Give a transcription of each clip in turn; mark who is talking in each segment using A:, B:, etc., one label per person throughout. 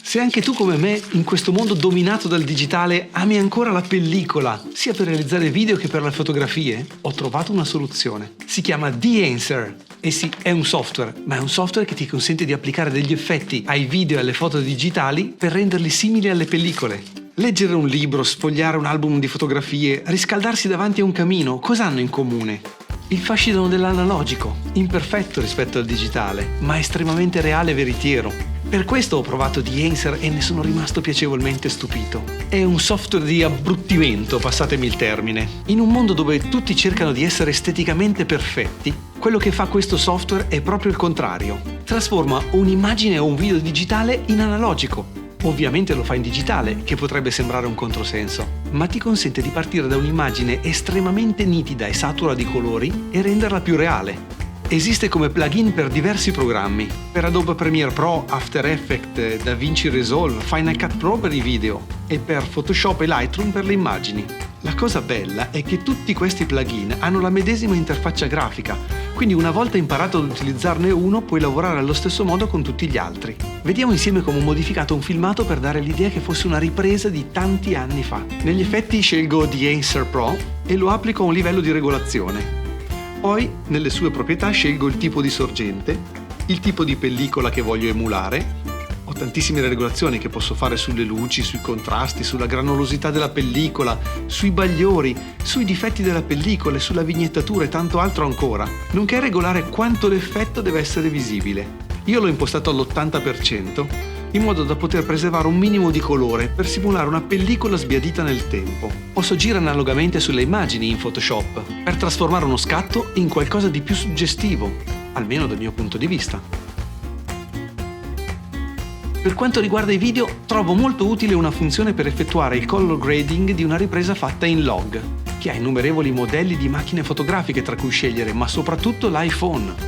A: Se anche tu come me, in questo mondo dominato dal digitale, ami ancora la pellicola, sia per realizzare video che per le fotografie, ho trovato una soluzione. Si chiama The-Answer. E sì, è un software, ma è un software che ti consente di applicare degli effetti ai video e alle foto digitali per renderli simili alle pellicole. Leggere un libro, sfogliare un album di fotografie, riscaldarsi davanti a un camino, cosa hanno in comune? Il fascino dell'analogico, imperfetto rispetto al digitale, ma estremamente reale e veritiero. Per questo ho provato The-Answer e ne sono rimasto piacevolmente stupito. È un software di abbruttimento, passatemi il termine. In un mondo dove tutti cercano di essere esteticamente perfetti, quello che fa questo software è proprio il contrario. Trasforma un'immagine o un video digitale in analogico. Ovviamente lo fa in digitale, che potrebbe sembrare un controsenso, ma ti consente di partire da un'immagine estremamente nitida e satura di colori e renderla più reale. Esiste come plugin per diversi programmi, per Adobe Premiere Pro, After Effects, DaVinci Resolve, Final Cut Pro per i video e per Photoshop e Lightroom per le immagini. La cosa bella è che tutti questi plugin hanno la medesima interfaccia grafica, quindi una volta imparato ad utilizzarne uno puoi lavorare allo stesso modo con tutti gli altri. Vediamo insieme come ho modificato un filmato per dare l'idea che fosse una ripresa di tanti anni fa. Negli effetti scelgo The-Answer Pro e lo applico a un livello di regolazione. Poi, nelle sue proprietà, scelgo il tipo di sorgente, il tipo di pellicola che voglio emulare. Ho tantissime regolazioni che posso fare sulle luci, sui contrasti, sulla granulosità della pellicola, sui bagliori, sui difetti della pellicola e sulla vignettatura e tanto altro ancora, nonché regolare quanto l'effetto deve essere visibile. Io l'ho impostato all'80%, in modo da poter preservare un minimo di colore per simulare una pellicola sbiadita nel tempo. Posso agire analogamente sulle immagini in Photoshop, per trasformare uno scatto in qualcosa di più suggestivo, almeno dal mio punto di vista. Per quanto riguarda i video, trovo molto utile una funzione per effettuare il color grading di una ripresa fatta in log, che ha innumerevoli modelli di macchine fotografiche tra cui scegliere, ma soprattutto l'iPhone.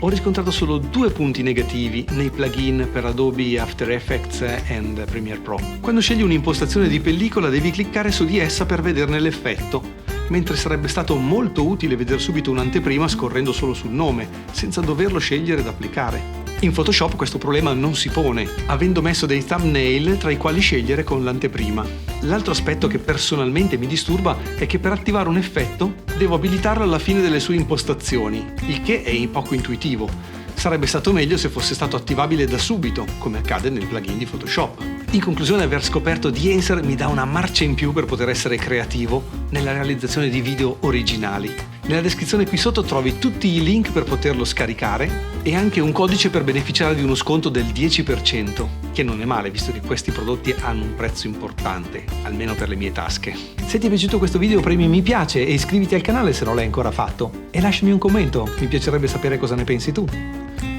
A: Ho riscontrato solo 2 punti negativi nei plugin per Adobe After Effects e Premiere Pro. Quando scegli un'impostazione di pellicola devi cliccare su di essa per vederne l'effetto, mentre sarebbe stato molto utile vedere subito un'anteprima scorrendo solo sul nome, senza doverlo scegliere ed applicare. In Photoshop questo problema non si pone, avendo messo dei thumbnail tra i quali scegliere con l'anteprima. L'altro aspetto che personalmente mi disturba è che per attivare un effetto devo abilitarlo alla fine delle sue impostazioni, il che è poco intuitivo. Sarebbe stato meglio se fosse stato attivabile da subito, come accade nel plugin di Photoshop. In conclusione, aver scoperto The-Answer mi dà una marcia in più per poter essere creativo nella realizzazione di video originali. Nella descrizione qui sotto trovi tutti i link per poterlo scaricare e anche un codice per beneficiare di uno sconto del 10%, che non è male visto che questi prodotti hanno un prezzo importante, almeno per le mie tasche. Se ti è piaciuto questo video premi mi piace e iscriviti al canale se non l'hai ancora fatto e lasciami un commento, mi piacerebbe sapere cosa ne pensi tu.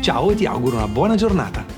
A: Ciao e ti auguro una buona giornata!